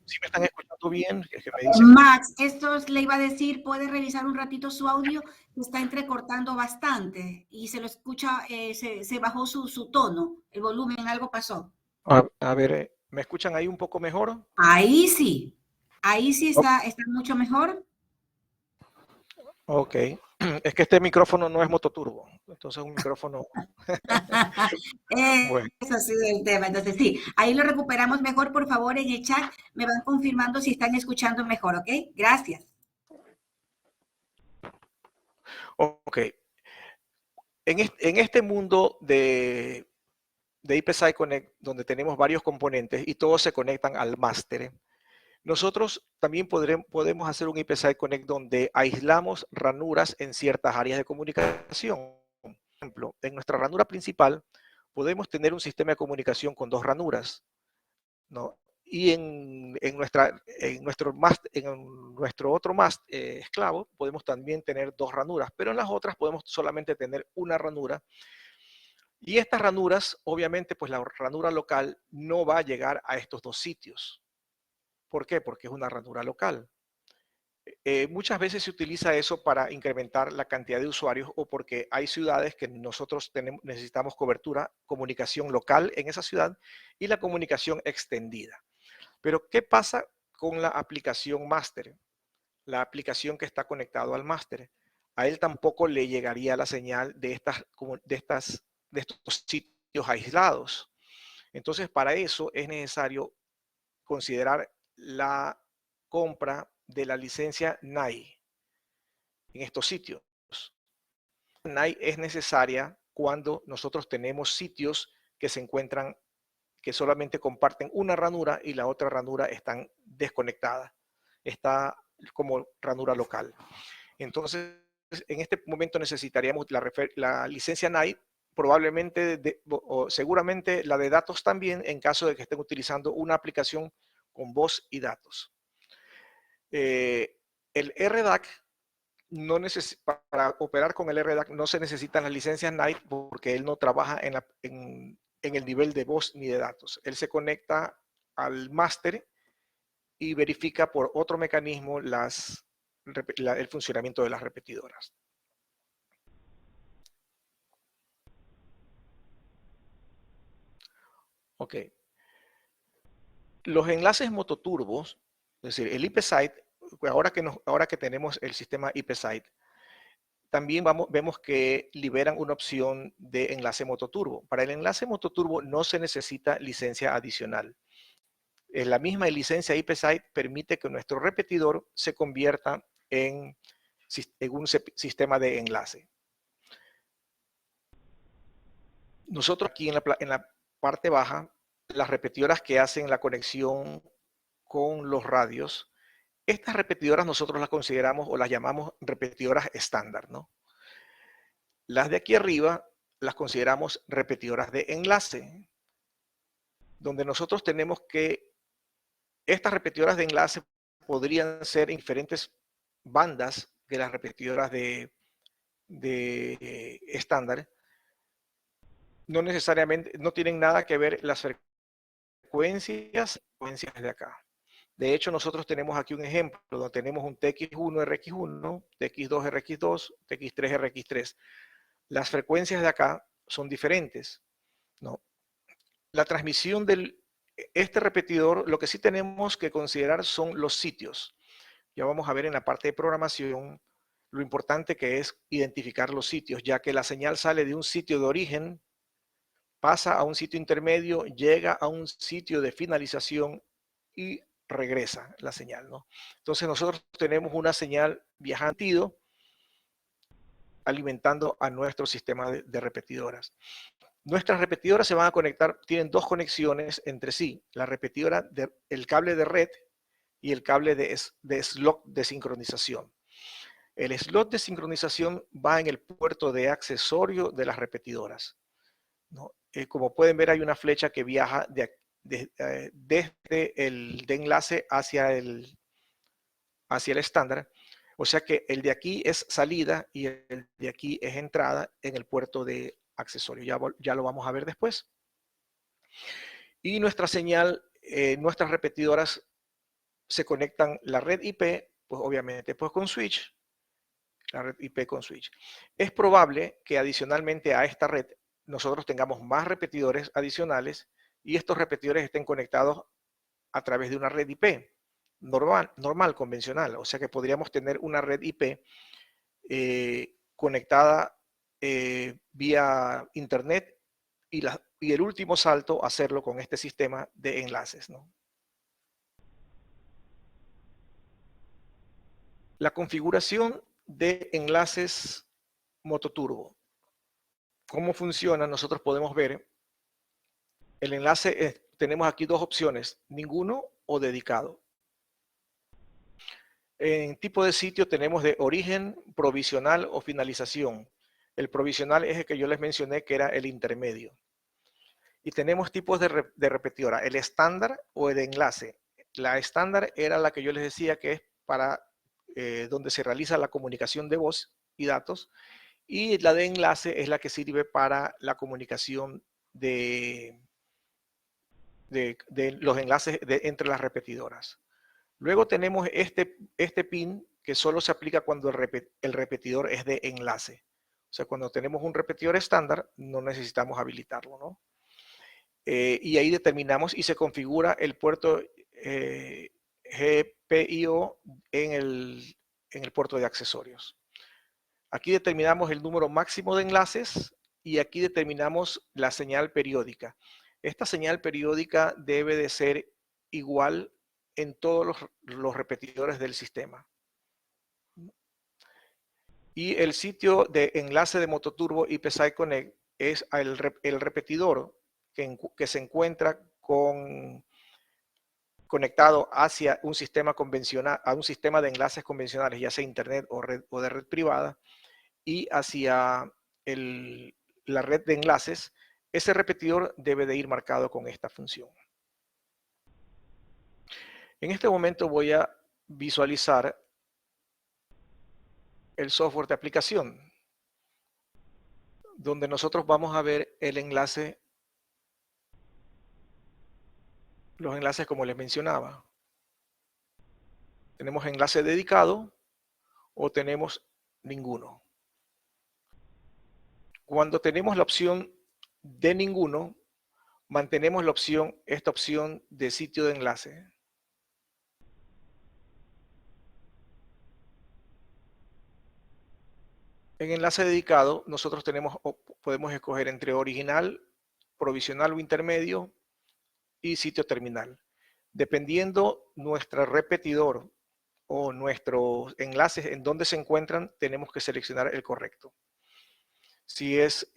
si me están escuchando bien, es que me dicen. Max, esto le iba a decir, puede revisar un ratito su audio, que está entrecortando bastante y se lo escucha, se bajó su tono, el volumen, algo pasó. A ver, ¿me escuchan ahí un poco mejor? Ahí sí Oh, está mucho mejor. ok, es que este micrófono no es mototurbo, entonces un micrófono, bueno, Eso sí es el tema. Entonces, sí, ahí lo recuperamos mejor. Por favor, en el chat me van confirmando si están escuchando mejor, ¿ok? Gracias. ok. En este mundo de IPsci Connect, donde tenemos varios componentes y todos se conectan al máster, nosotros también podemos hacer un IPsci Connect donde aislamos ranuras en ciertas áreas de comunicación. Por ejemplo, en nuestra ranura principal podemos tener un sistema de comunicación con 2 ranuras, ¿no? Y en nuestro otro esclavo podemos también tener 2 ranuras, pero en las otras podemos solamente tener una ranura. Y estas ranuras, obviamente, pues la ranura local no va a llegar a estos 2 sitios. ¿Por qué? Porque es una ranura local. Muchas veces se utiliza eso para incrementar la cantidad de usuarios o porque hay ciudades que nosotros necesitamos cobertura, comunicación local en esa ciudad y la comunicación extendida. Pero, ¿qué pasa con la aplicación máster? La aplicación que está conectado al máster. A él tampoco le llegaría la señal de estos sitios aislados. Entonces, para eso es necesario considerar la compra de la licencia NAI en estos sitios. NAI es necesaria cuando nosotros tenemos sitios que se encuentran, que solamente comparten una ranura y la otra ranura están desconectadas. Está como ranura local. Entonces, en este momento necesitaríamos la licencia NAI, probablemente o seguramente la de datos también, en caso de que estén utilizando una aplicación con voz y datos. El RDAC, para operar con el RDAC no se necesitan las licencias NAI porque él no trabaja en el nivel de voz ni de datos. Él se conecta al máster y verifica por otro mecanismo el funcionamiento de las repetidoras. Ok. Los enlaces mototurbos, es decir, el IPsite, ahora que tenemos el sistema IPsite, también vemos que liberan una opción de enlace mototurbo. Para el enlace mototurbo no se necesita licencia adicional. La misma licencia IPsite permite que nuestro repetidor se convierta en un sistema de enlace. Nosotros aquí en la parte baja, las repetidoras que hacen la conexión con los radios, estas repetidoras nosotros las consideramos o las llamamos repetidoras estándar, ¿no? Las de aquí arriba las consideramos repetidoras de enlace, donde nosotros tenemos que estas repetidoras de enlace podrían ser en diferentes bandas de las repetidoras de estándar. No necesariamente, no tienen nada que ver las frecuencias de acá. De hecho, nosotros tenemos aquí un ejemplo donde tenemos un TX1 RX1, TX2 RX2, TX3 RX3. Las frecuencias de acá son diferentes, ¿no? La transmisión de este repetidor, lo que sí tenemos que considerar son los sitios. Ya vamos a ver en la parte de programación lo importante que es identificar los sitios, ya que la señal sale de un sitio de origen, pasa a un sitio intermedio, llega a un sitio de finalización y regresa la señal, ¿no? Entonces nosotros tenemos una señal viajando alimentando a nuestro sistema de repetidoras. Nuestras repetidoras se van a conectar, tienen 2 conexiones entre sí, la repetidora, el cable de red y el cable de slot de sincronización. El slot de sincronización va en el puerto de accesorio de las repetidoras, ¿no? Como pueden ver, hay una flecha que viaja desde el de enlace hacia el estándar. O sea que el de aquí es salida y el de aquí es entrada en el puerto de accesorio. Ya lo vamos a ver después. Y nuestra señal nuestras repetidoras se conectan la red IP, pues obviamente pues con switch, la red IP con switch. Es probable que adicionalmente a esta red nosotros tengamos más repetidores adicionales y estos repetidores estén conectados a través de una red IP normal, convencional. O sea que podríamos tener una red IP conectada vía internet y el último salto hacerlo con este sistema de enlaces, ¿no? La configuración de enlaces mototurbo. ¿Cómo funciona? Nosotros podemos ver el enlace. Tenemos aquí dos opciones, ninguno o dedicado. En tipo de sitio tenemos de origen, provisional o finalización. El provisional es el que yo les mencioné, que era el intermedio. Y tenemos tipos de repetidora, el estándar o el enlace. La estándar era la que yo les decía que es para donde se realiza la comunicación de voz y datos. Y la de enlace es la que sirve para la comunicación de los enlaces entre las repetidoras. Luego tenemos este pin que solo se aplica cuando el repetidor es de enlace. O sea, cuando tenemos un repetidor estándar, no necesitamos habilitarlo, ¿no? Y ahí determinamos y se configura el puerto GPIO en el puerto de accesorios. Aquí determinamos el número máximo de enlaces y aquí determinamos la señal periódica. Esta señal periódica debe de ser igual en todos los repetidores del sistema. Y el sitio de enlace de mototurbo IP-Site Connect es el repetidor que se encuentra conectado hacia un sistema convencional, a un sistema de enlaces convencionales, ya sea internet o de red privada, y hacia la red de enlaces. Ese repetidor debe de ir marcado con esta función. En este momento voy a visualizar el software de aplicación, donde nosotros vamos a ver el enlace, los enlaces como les mencionaba. Tenemos enlace dedicado o tenemos ninguno. Cuando tenemos la opción de ninguno, mantenemos esta opción de sitio de enlace. En enlace dedicado, nosotros podemos escoger entre original, provisional o intermedio y sitio terminal. Dependiendo nuestro repetidor o nuestros enlaces en donde se encuentran, tenemos que seleccionar el correcto. Si es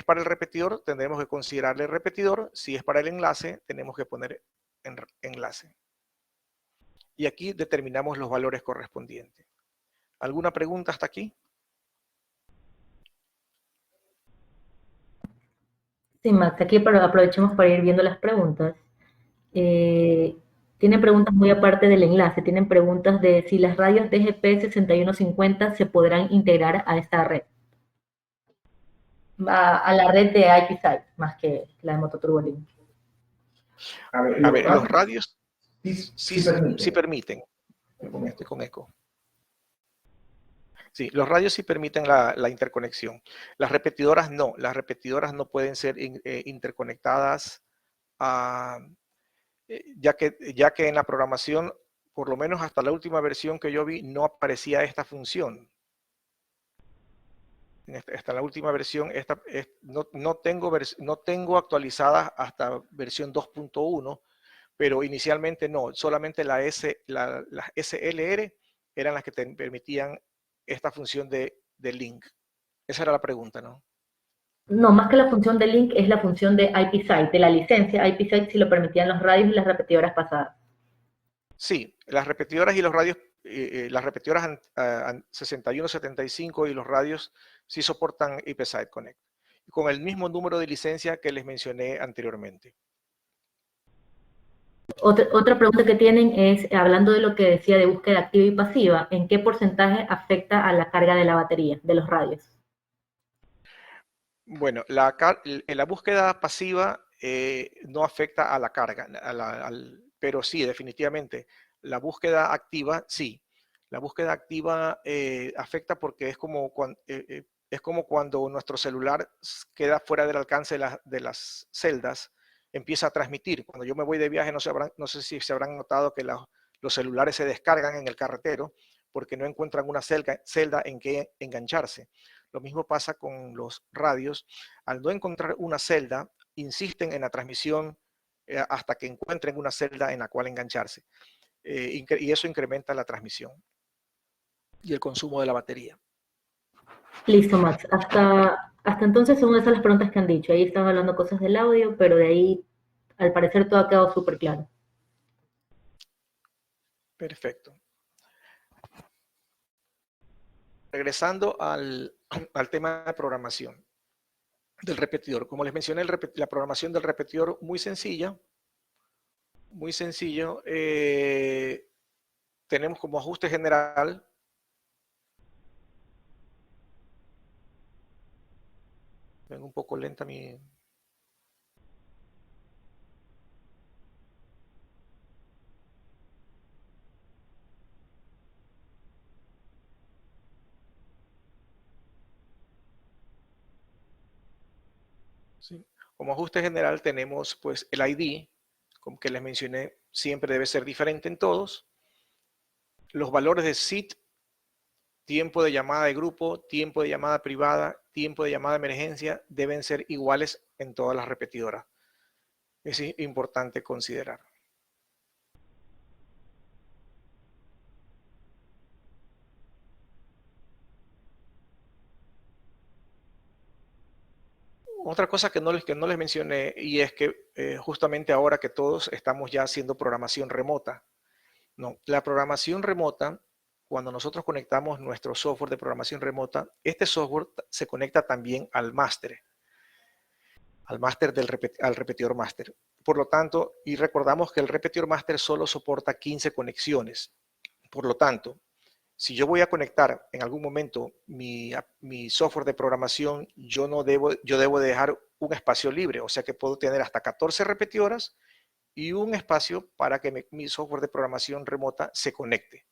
para el repetidor, tendremos que considerarle el repetidor. Si es para el enlace, tenemos que poner enlace. Y aquí determinamos los valores correspondientes. ¿Alguna pregunta hasta aquí? Sí, Max, aquí aprovechemos para ir viendo las preguntas. Tienen preguntas muy aparte del enlace, tienen preguntas de si las radios DGP 6150 se podrán integrar a esta red. A la red de IP-Site, más que la de Mototurbo Link. A ver, los radios sí permiten. Estoy con eco. Sí, los radios sí permiten la interconexión. Las repetidoras no. Las repetidoras no pueden ser interconectadas, ya que en la programación, por lo menos hasta la última versión que yo vi, no aparecía esta función. Hasta la última versión, no tengo actualizada hasta versión 2.1, pero inicialmente no. Solamente las SLR eran las que te permitían esta función de link. Esa era la pregunta, ¿no? No, más que la función de link es la función de IP-Site, de la licencia IP-Site si lo permitían los radios y las repetidoras pasadas. Sí, las repetidoras y los radios, las repetidoras 6175 y los radios sí soportan IP-Site Connect, con el mismo número de licencia que les mencioné anteriormente. Otra pregunta que tienen es, hablando de lo que decía de búsqueda activa y pasiva, ¿en qué porcentaje afecta a la carga de la batería de los radios? Bueno, la búsqueda pasiva no afecta a la carga, pero sí, definitivamente, la búsqueda activa, sí. La búsqueda activa afecta porque es como cuando nuestro celular queda fuera del alcance de las celdas, empieza a transmitir. Cuando yo me voy de viaje, no sé si se habrán notado que los celulares se descargan en el carretero porque no encuentran una celda en que engancharse. Lo mismo pasa con los radios. Al no encontrar una celda, insisten en la transmisión hasta que encuentren una celda en la cual engancharse. Y eso incrementa la transmisión y el consumo de la batería. Listo, Max. Hasta entonces son esas las preguntas que han dicho. Ahí están hablando cosas del audio, pero de ahí, al parecer, todo ha quedado súper claro. Perfecto. Regresando al tema de programación del repetidor. Como les mencioné, la programación del repetidor muy sencilla. Muy sencillo. Tenemos como ajuste general. Vengo un poco lenta mi... ¿Sí? Como ajuste general tenemos pues el ID, como que les mencioné, siempre debe ser diferente en todos. Los valores de SID, tiempo de llamada de grupo, tiempo de llamada privada, tiempo de llamada de emergencia, deben ser iguales en todas las repetidoras. Es importante considerar. Otra cosa que no les mencioné, y es que justamente ahora que todos estamos ya haciendo programación remota, no, la programación remota, cuando nosotros conectamos nuestro software de programación remota, este software se conecta también al máster al repetidor máster. Por lo tanto, y recordamos que el repetidor máster solo soporta 15 conexiones. Por lo tanto, si yo voy a conectar en algún momento mi software de programación, yo debo de dejar un espacio libre, o sea que puedo tener hasta 14 repetidoras y un espacio para que mi software de programación remota se conecte.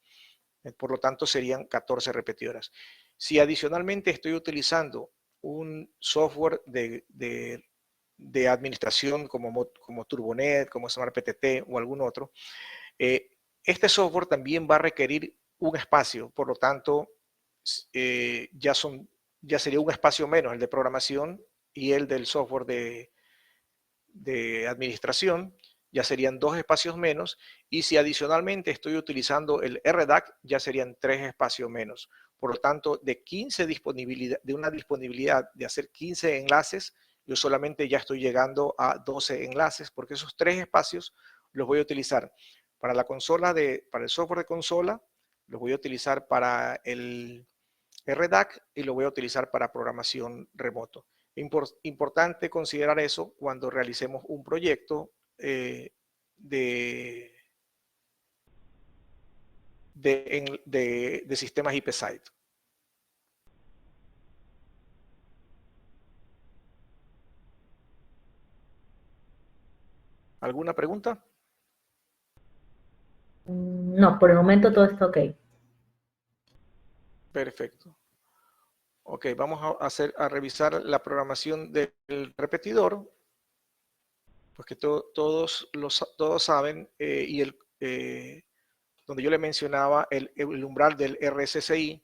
Por lo tanto, serían 14 repetidoras. Si adicionalmente estoy utilizando un software de administración como Turbonet, como SmartPTT o algún otro, este software también va a requerir un espacio, por lo tanto, ya sería un espacio menos el de programación y el del software de administración, ya serían 2 espacios menos, y si adicionalmente estoy utilizando el RDAC, ya serían 3 espacios menos. Por lo tanto, de una disponibilidad de hacer 15 enlaces, yo solamente ya estoy llegando a 12 enlaces, porque esos 3 espacios los voy a utilizar para la consola, para el software de consola, los voy a utilizar para el RDAC y lo voy a utilizar para programación remoto. Importante considerar eso cuando realicemos un proyecto de sistemas IP Site. ¿Alguna pregunta? No, por el momento todo está ok. Perfecto. Ok, vamos a revisar la programación del repetidor, porque todos saben, donde yo le mencionaba el umbral del RSSI,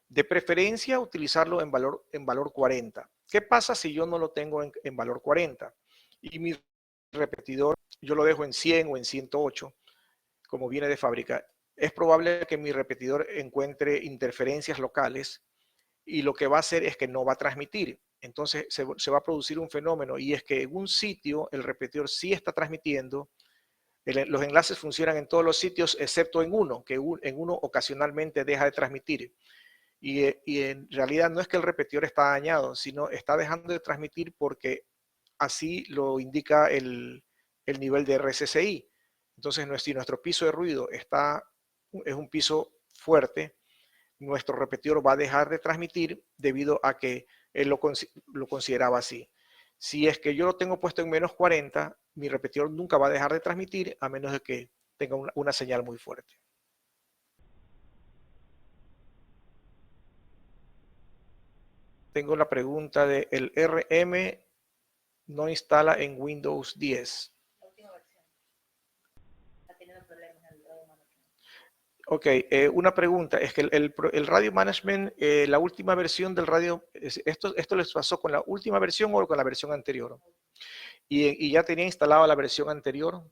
de preferencia utilizarlo en valor 40. ¿Qué pasa si yo no lo tengo en valor 40? Y mi repetidor yo lo dejo en 100 o en 108, como viene de fábrica. Es probable que mi repetidor encuentre interferencias locales y lo que va a hacer es que no va a transmitir. Entonces se va a producir un fenómeno, y es que en un sitio el repetidor sí está transmitiendo, los enlaces funcionan en todos los sitios excepto en uno, que en uno ocasionalmente deja de transmitir. Y en realidad no es que el repetidor está dañado, sino está dejando de transmitir porque así lo indica el nivel de RSSI. Entonces, si nuestro piso de ruido es un piso fuerte, nuestro repetidor va a dejar de transmitir debido a que él lo consideraba así. Si es que yo lo tengo puesto en menos 40, mi repetidor nunca va a dejar de transmitir a menos de que tenga una señal muy fuerte. Tengo la pregunta de el RM no instala en Windows 10. La última versión. Está teniendo problemas en el radio management. Ok, una pregunta, es que el radio management, la última versión del radio, ¿esto les pasó con la última versión o con la versión anterior? ¿Y ya tenía instalada la versión anterior?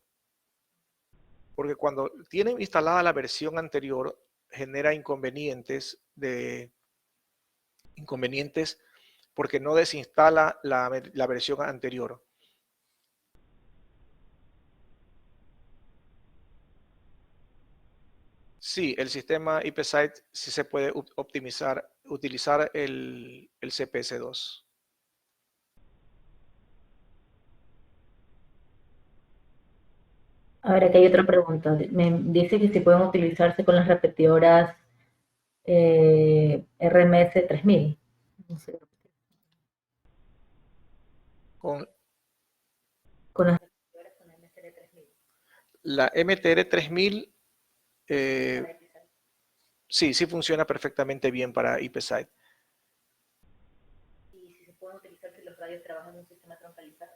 Porque cuando tienen instalada la versión anterior, genera inconvenientes porque no desinstala la versión anterior. Sí, el sistema IPsite sí se puede utilizar el CPS2. A ver, aquí hay otra pregunta. Me dice que si pueden utilizarse con las repetidoras RMS 3000. No sé. Con Con las repetidoras con MTR 3000. la MTR 3000, sí funciona perfectamente bien para IPsite. Y si se pueden utilizar si los radios trabajan en un sistema troncalizado.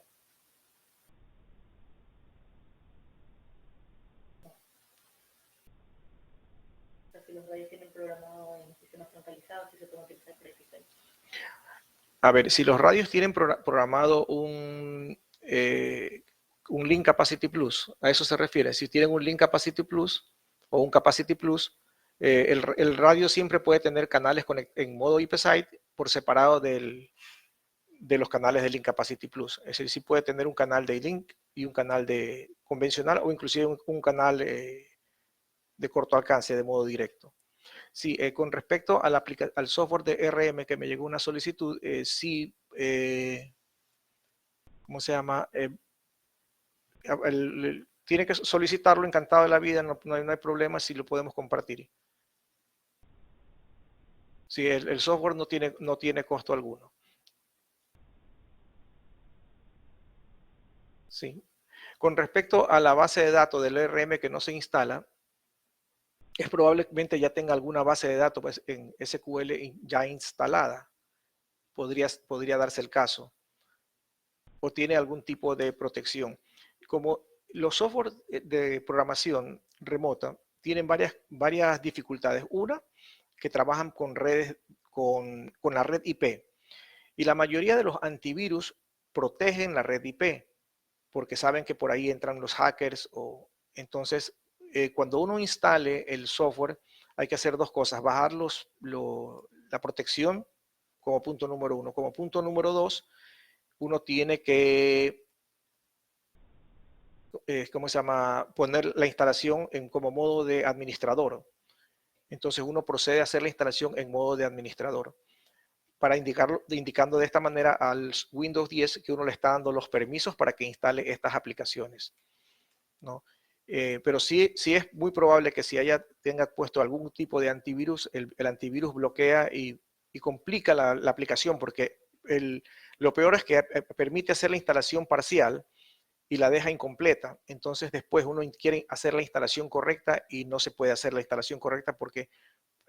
Si los radios tienen programado en sistemas troncalizados, si se pueden utilizar para IPsite. A ver, si los radios tienen programado un Link Capacity Plus, a eso se refiere. Si tienen un Link Capacity Plus o un Capacity Plus, el radio siempre puede tener canales en modo IPsite por separado de los canales de Link Capacity Plus. Es decir, sí puede tener un canal de link y un canal de convencional o inclusive un canal de corto alcance de modo directo. Sí, con respecto al software de RM que me llegó una solicitud, sí, ¿cómo se llama? Tiene que solicitarlo, encantado de la vida, no hay problema si lo podemos compartir. Sí, el software no tiene costo alguno. Sí. Con respecto a la base de datos del RM que no se instala, es probablemente ya tenga alguna base de datos pues, en SQL ya instalada. Podría darse el caso. O tiene algún tipo de protección. Como los software de programación remota tienen varias dificultades. Una, que trabajan con redes, con la red IP. Y la mayoría de los antivirus protegen la red IP, porque saben que por ahí entran los hackers. Entonces, cuando uno instale el software, hay que hacer dos cosas. Bajar la protección como punto número uno. Como punto número dos, uno tiene que, ¿cómo se llama? Poner la instalación como modo de administrador. Entonces uno procede a hacer la instalación en modo de administrador para indicando de esta manera al Windows 10 que uno le está dando los permisos para que instale estas aplicaciones, ¿no? Pero sí es muy probable que si tenga puesto algún tipo de antivirus, el antivirus bloquea y complica la aplicación, porque lo peor es que permite hacer la instalación parcial y la deja incompleta. Entonces después uno quiere hacer la instalación correcta y no se puede hacer la instalación correcta porque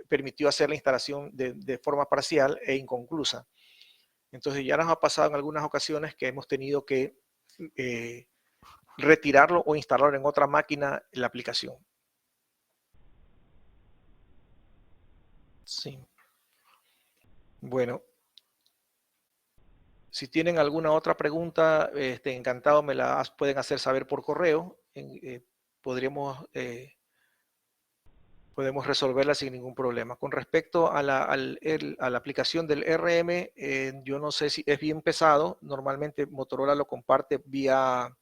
permitió hacer la instalación de forma parcial e inconclusa. Entonces ya nos ha pasado en algunas ocasiones que hemos tenido que retirarlo o instalarlo en otra máquina en la aplicación. Sí. Bueno. Si tienen alguna otra pregunta, encantado me la pueden hacer saber por correo. Podemos resolverla sin ningún problema. Con respecto a la aplicación del RM, yo no sé si es bien pesado. Normalmente Motorola lo comparte vía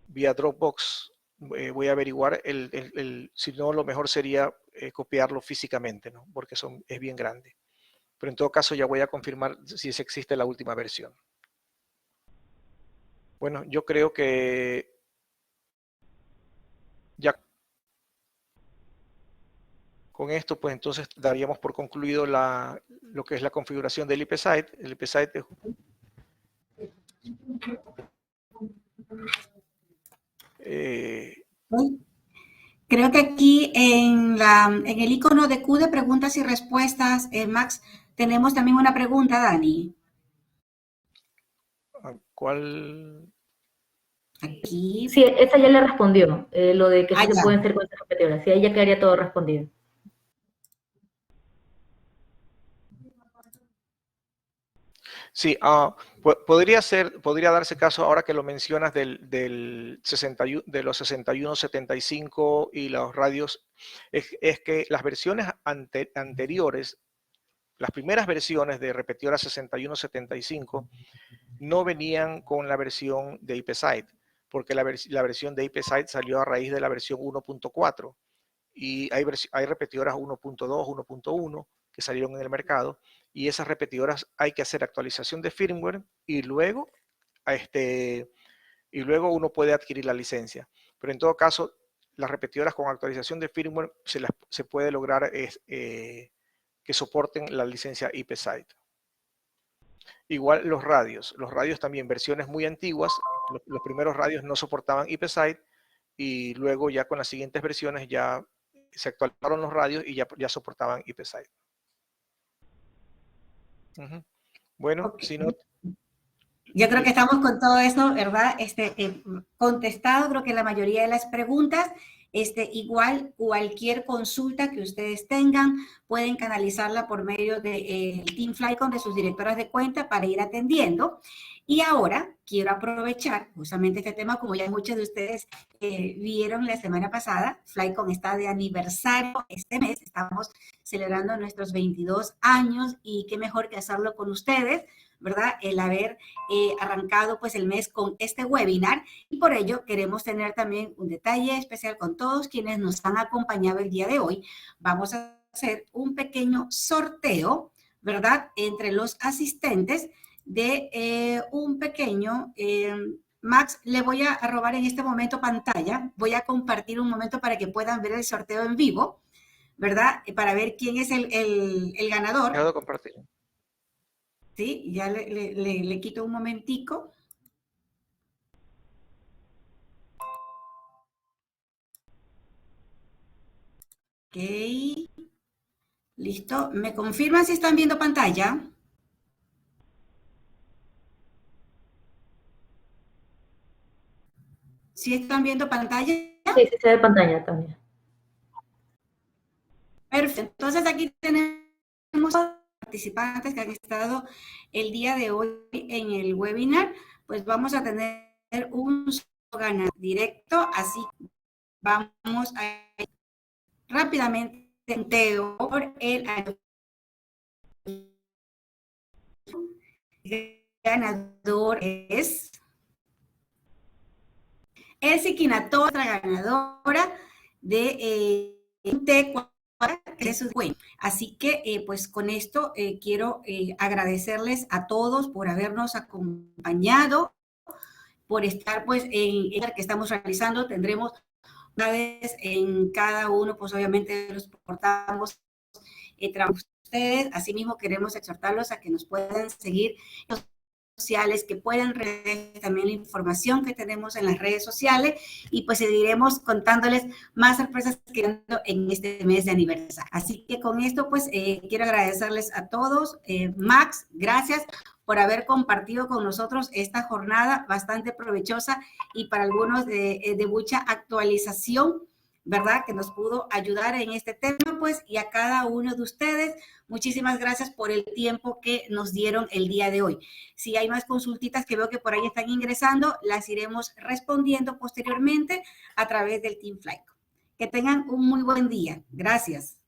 Dropbox. Voy a averiguar. Si no, lo mejor sería copiarlo físicamente, ¿no? Porque es bien grande. Pero en todo caso ya voy a confirmar si existe la última versión. Bueno, yo creo que ya con esto, pues entonces daríamos por concluido lo que es la configuración del IPsite. El IPsite Creo que aquí en el icono de Q de preguntas y respuestas, Max, tenemos también una pregunta, Dani. ¿Cuál? Aquí. Sí, esa ya le respondió, lo de que sí se ya. pueden ser cuentas repetidoras. Sí, ahí ya quedaría todo respondido. Sí, podría darse caso ahora que lo mencionas de los 6175 y los radios, es que las versiones anteriores, las primeras versiones de repetidora 6175 no venían con la versión de IPsite, porque la versión de IPsite salió a raíz de la versión 1.4 y hay repetidoras 1.2, 1.1 que salieron en el mercado, y esas repetidoras hay que hacer actualización de firmware y luego uno puede adquirir la licencia. Pero en todo caso, las repetidoras con actualización de firmware se puede lograr que soporten la licencia IPsite. Igual los radios también, versiones muy antiguas, los primeros radios no soportaban IPsite y luego ya con las siguientes versiones ya se actualizaron los radios y ya soportaban IPsite. Bueno, Okay. si no... Yo creo que estamos con todo eso, ¿verdad? Contestado, creo que la mayoría de las preguntas. Igual, cualquier consulta que ustedes tengan, pueden canalizarla por medio de Team Flycom, de sus directoras de cuenta, para ir atendiendo. Y ahora quiero aprovechar justamente este tema, como ya muchos de ustedes vieron la semana pasada, Flycom está de aniversario este mes, estamos celebrando nuestros 22 años y qué mejor que hacerlo con ustedes, ¿verdad? El haber arrancado pues el mes con este webinar, y por ello queremos tener también un detalle especial con todos quienes nos han acompañado el día de hoy. Vamos a hacer un pequeño sorteo, ¿verdad? Entre los asistentes de un pequeño... Max, le voy a robar en este momento pantalla, voy a compartir un momento para que puedan ver el sorteo en vivo, ¿verdad? Para ver quién es el ganador. Dejo de compartir. Sí, ya le quito un momentico. Ok. Listo. ¿Me confirman si están viendo pantalla? ¿Sí están viendo pantalla? Sí, sí se ve pantalla también. Perfecto. Entonces aquí tenemos participantes que han estado el día de hoy en el webinar. Pues vamos a tener un ganador directo, así vamos a ir rápidamente por el ganador es Elsie Quinato, otra ganadora de T4. Así que pues con esto quiero agradecerles a todos por habernos acompañado, por estar pues en el que estamos realizando. Tendremos una vez en cada uno, pues obviamente los portamos ustedes. Asimismo queremos exhortarlos a que nos puedan seguir en los sociales, que puedan revisar también la información que tenemos en las redes sociales, y pues seguiremos contándoles más sorpresas que en este mes de aniversario. Así que con esto pues quiero agradecerles a todos. Max, gracias por haber compartido con nosotros esta jornada bastante provechosa y para algunos de mucha actualización, ¿verdad? Que nos pudo ayudar en este tema, pues, y a cada uno de ustedes, muchísimas gracias por el tiempo que nos dieron el día de hoy. Si hay más consultitas que veo que por ahí están ingresando, las iremos respondiendo posteriormente a través del Team Flycom. Que tengan un muy buen día. Gracias.